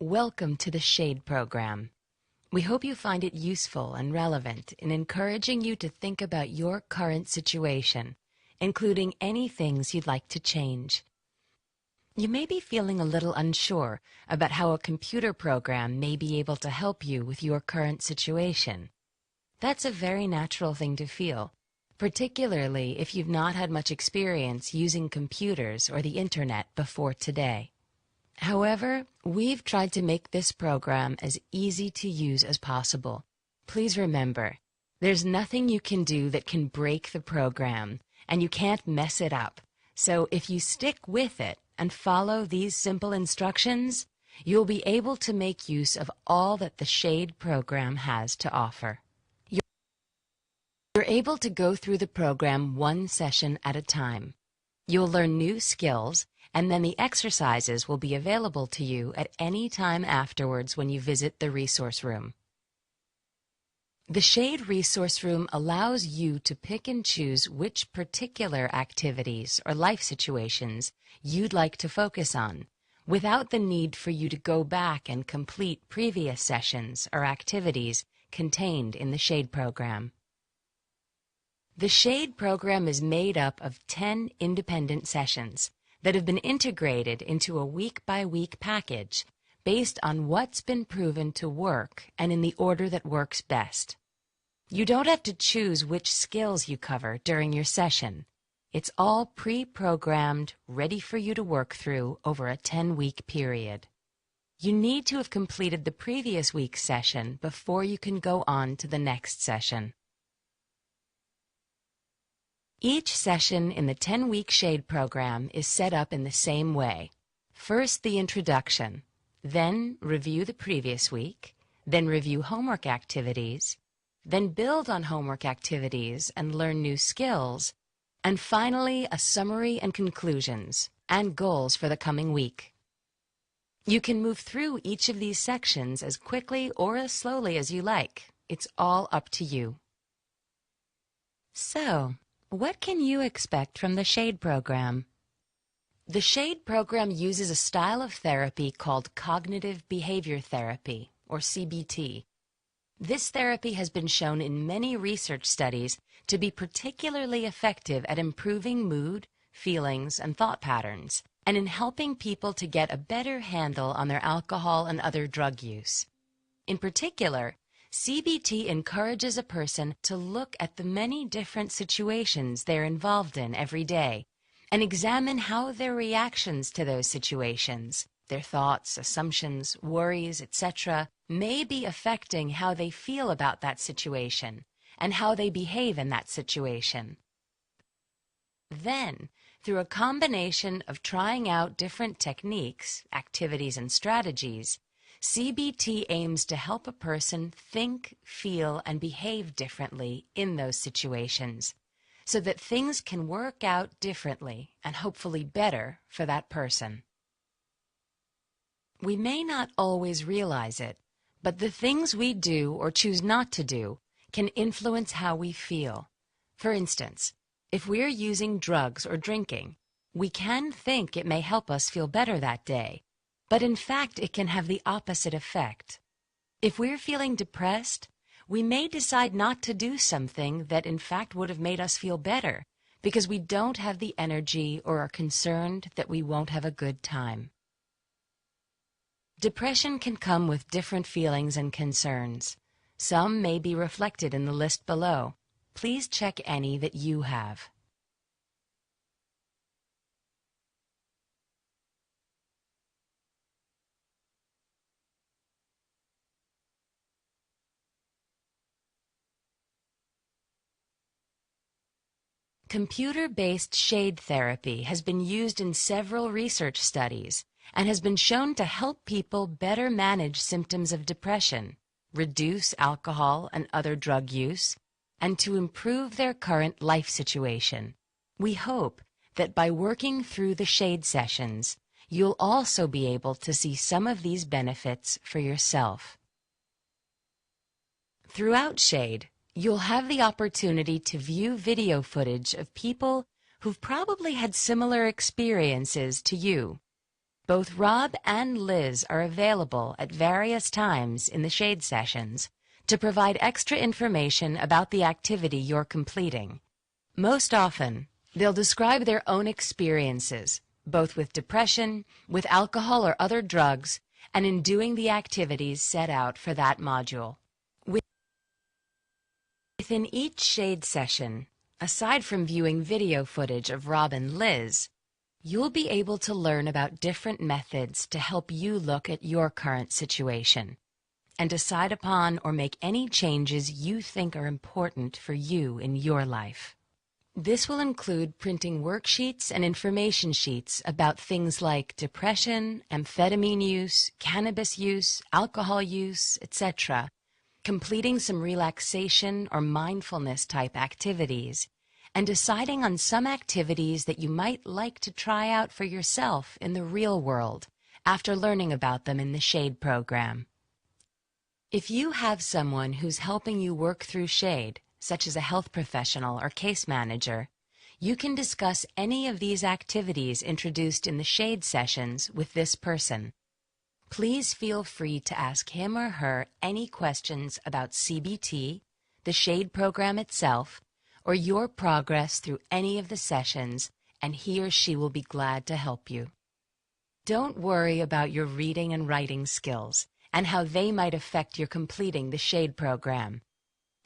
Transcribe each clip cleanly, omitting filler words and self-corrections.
Welcome to the SHADE program. We hope you find it useful and relevant in encouraging you to think about your current situation, including any things you'd like to change. You may be feeling a little unsure about how a computer program may be able to help you with your current situation. That's a very natural thing to feel, particularly if you've not had much experience using computers or the internet before today. However, we've tried to make this program as easy to use as possible. Please remember, there's nothing you can do that can break the program, and you can't mess it up. So if you stick with it and follow these simple instructions, you'll be able to make use of all that the SHADE program has to offer. You're able to go through the program one session at a time. You'll learn new skills, and then the exercises will be available to you at any time afterwards when you visit the resource room. The SHADE resource room allows you to pick and choose which particular activities or life situations you'd like to focus on, without the need for you to go back and complete previous sessions or activities contained in the SHADE program. The SHADE program is made up of 10 independent sessions that have been integrated into a week-by-week package based on what's been proven to work and in the order that works best. You don't have to choose which skills you cover during your session. It's all pre-programmed, ready for you to work through over a 10-week period. You need to have completed the previous week's session before you can go on to the next session. Each session in the 10-week SHADE program is set up in the same way. First, the introduction, then review the previous week, then review homework activities, then build on homework activities and learn new skills, and finally a summary and conclusions and goals for the coming week. You can move through each of these sections as quickly or as slowly as you like. It's all up to you. So, what can you expect from the SHADE program? The SHADE program uses a style of therapy called cognitive behavior therapy, or CBT. This therapy has been shown in many research studies to be particularly effective at improving mood, feelings, and thought patterns, and in helping people to get a better handle on their alcohol and other drug use. In particular, CBT encourages a person to look at the many different situations they're involved in every day and examine how their reactions to those situations, their thoughts, assumptions, worries, etc., may be affecting how they feel about that situation and how they behave in that situation. Then, through a combination of trying out different techniques, activities, and strategies, CBT aims to help a person think, feel, and behave differently in those situations so that things can work out differently and hopefully better for that person. We may not always realize it, but the things we do or choose not to do can influence how we feel. For instance, if we're using drugs or drinking, we can think it may help us feel better that day, but in fact it can have the opposite effect. If we're feeling depressed, we may decide not to do something that in fact would have made us feel better because we don't have the energy or are concerned that we won't have a good time. Depression can come with different feelings and concerns. Some may be reflected in the list below. Please check any that you have. Computer-based SHADE therapy has been used in several research studies and has been shown to help people better manage symptoms of depression, reduce alcohol and other drug use, and to improve their current life situation. We hope that by working through the SHADE sessions, you'll also be able to see some of these benefits for yourself. Throughout SHADE, you'll have the opportunity to view video footage of people who've probably had similar experiences to you. Both Rob and Liz are available at various times in the shade sessions to provide extra information about the activity you're completing. Most often, they'll describe their own experiences, both with depression, with alcohol or other drugs, and in doing the activities set out for that module. Within each shade session, aside from viewing video footage of Rob and Liz, you'll be able to learn about different methods to help you look at your current situation and decide upon or make any changes you think are important for you in your life. This will include printing worksheets and information sheets about things like depression, amphetamine use, cannabis use, alcohol use, etc., completing some relaxation or mindfulness type activities, and deciding on some activities that you might like to try out for yourself in the real world after learning about them in the SHADE program. If you have someone who's helping you work through SHADE, such as a health professional or case manager, you can discuss any of these activities introduced in the SHADE sessions with this person. Please feel free to ask him or her any questions about CBT, the SHADE program itself, or your progress through any of the sessions, and he or she will be glad to help you. Don't worry about your reading and writing skills and how they might affect your completing the SHADE program.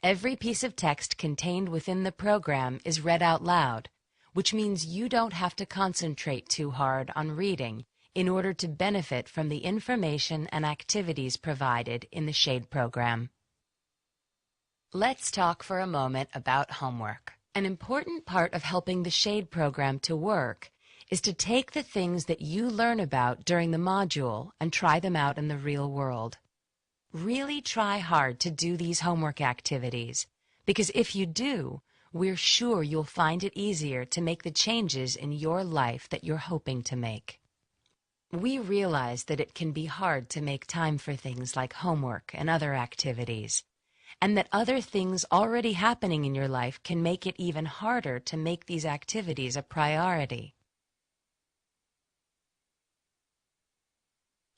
Every piece of text contained within the program is read out loud, which means you don't have to concentrate too hard on reading in order to benefit from the information and activities provided in the SHADE program. Let's talk for a moment about homework. An important part of helping the SHADE program to work is to take the things that you learn about during the module and try them out in the real world. Really try hard to do these homework activities, because if you do, we're sure you'll find it easier to make the changes in your life that you're hoping to make. We realize that it can be hard to make time for things like homework and other activities, and that other things already happening in your life can make it even harder to make these activities a priority.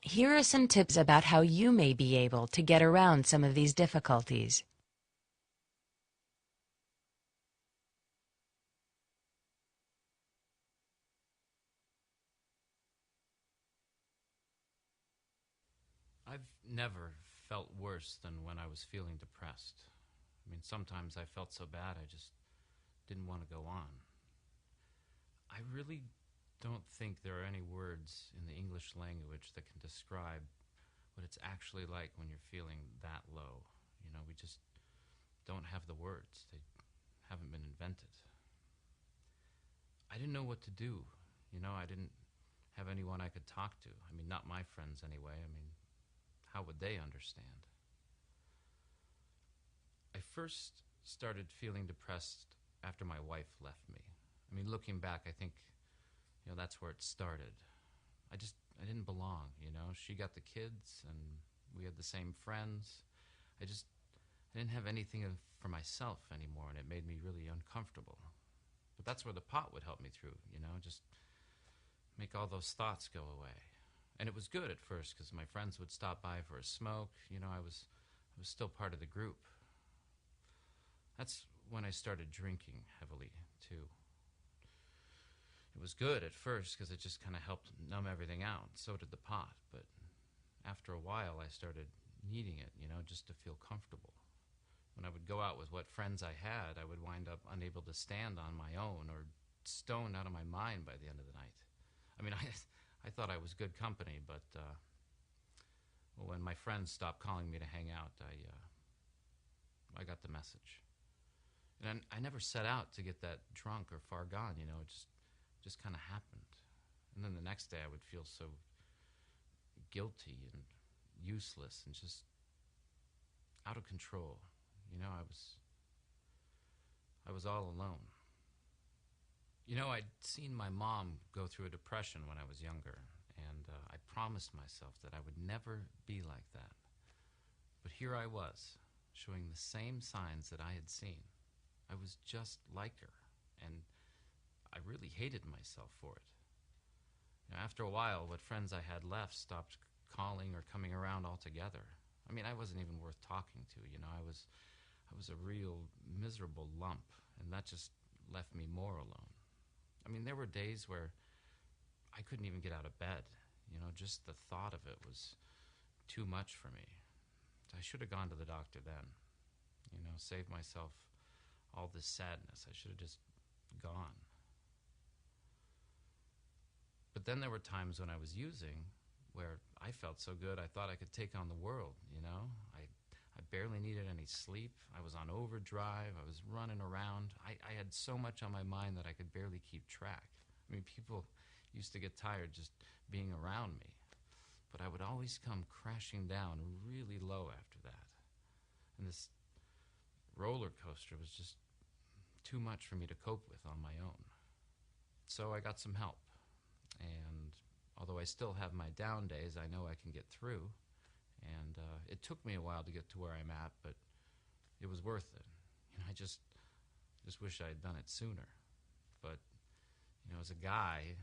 Here are some tips about how you may be able to get around some of these difficulties. I've never felt worse than when I was feeling depressed. I mean, sometimes I felt so bad I just didn't want to go on. I really don't think there are any words in the English language that can describe what it's actually like when you're feeling that low. You know, we just don't have the words. They haven't been invented. I didn't know what to do. You know, I didn't have anyone I could talk to. I mean, not my friends anyway. I mean, how would they understand? I first started feeling depressed after my wife left me. I mean, looking back, I think, you know, that's where it started. I didn't belong, you know. She got the kids, and we had the same friends. I didn't have anything for myself anymore, and it made me really uncomfortable. But that's where the pot would help me through, you know, just make all those thoughts go away. And it was good at first because my friends would stop by for a smoke. You know, I was still part of the group. That's when I started drinking heavily, too. It was good at first because it just kind of helped numb everything out. So did the pot. But after a while, I started needing it, you know, just to feel comfortable. When I would go out with what friends I had, I would wind up unable to stand on my own or stoned out of my mind by the end of the night. I mean, I thought I was good company, but when my friends stopped calling me to hang out, I got the message. And I never set out to get that drunk or far gone, you know, it just kind of happened. And then the next day I would feel so guilty and useless and just out of control. You know, I was all alone. You know, I'd seen my mom go through a depression when I was younger, and I promised myself that I would never be like that. But here I was, showing the same signs that I had seen. I was just like her, and I really hated myself for it. After a while, what friends I had left stopped calling or coming around altogether. I mean, I wasn't even worth talking to. I was a real miserable lump, and that just left me more alone. I mean, there were days where I couldn't even get out of bed. Just the thought of it was too much for me. I should have gone to the doctor then. Saved myself all this sadness. I should have just gone. But then there were times when I was using where I felt so good I thought I could take on the world. I barely needed any sleep. I was on overdrive. I was running around. I had so much on my mind that I could barely keep track. I mean, people used to get tired just being around me. But I would always come crashing down really low after that. And this roller coaster was just too much for me to cope with on my own. So I got some help. And although I still have my down days, I know I can get through. And it took me a while to get to where I'm at, but it was worth it. I just wish I had done it sooner. But, as a guy,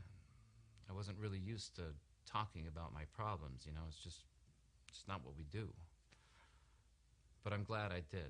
I wasn't really used to talking about my problems. It's just not what we do. But I'm glad I did.